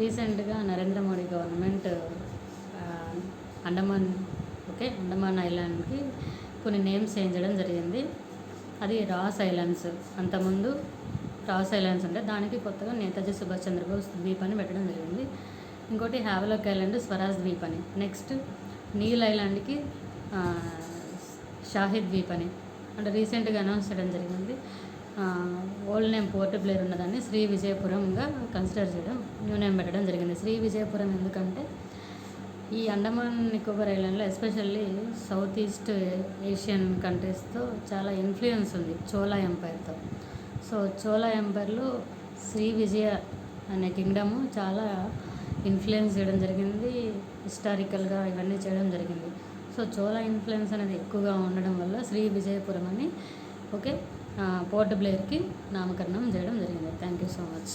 రీసెంట్గా నరేంద్ర మోడీ గవర్నమెంట్ అండమాన్ అండమాన్ ఐలాండ్కి కొన్ని names change చేయడం జరిగింది. అది రాస్ ఐలాండ్స్. అంతకుముందు రాస్ ఐలాండ్స్ అంటే దానికి కొత్తగా నేతాజీ సుభాష్ చంద్రబోస్ ద్వీప్ అని పెట్టడం జరిగింది. ఇంకోటి హ్యావలాక్ ఐలాండ్ స్వరాజ్ ద్వీప్ అని. నెక్స్ట్ నీల్ ఐలాండ్కి షాహిద్ ద్వీప్ అని అంటే రీసెంట్గా అనౌన్స్ చేయడం జరిగింది. ఓల్డ్ నేమ్ పోర్ట్ బ్లేర్ ఉన్నదాన్ని శ్రీ విజయపురంగా కన్సిడర్ చేయడం, న్యూ నేమ్ పెట్టడం జరిగింది. శ్రీ విజయపురం ఎందుకంటే ఈ అండమాన్ నికోబార్ ఐలాండ్లో ఎస్పెషల్లీ సౌత్ ఈస్ట్ ఏషియన్ కంట్రీస్తో చాలా ఇన్ఫ్లుయెన్స్ ఉంది చోళా ఎంపైర్తో. సో చోళా ఎంపైర్లో శ్రీ విజయ అనే కింగ్డము చాలా ఇన్ఫ్లుయెన్స్ చేయడం జరిగింది. హిస్టారికల్గా ఇవన్నీ చేయడం జరిగింది. సో చోళా ఇన్ఫ్లుయెన్స్ అనేది ఎక్కువగా ఉండడం వల్ల శ్రీ విజయపురం అని పోర్ట్ బ్లేర్కి నామకరణం చేయడం జరిగింది. Thank you so much.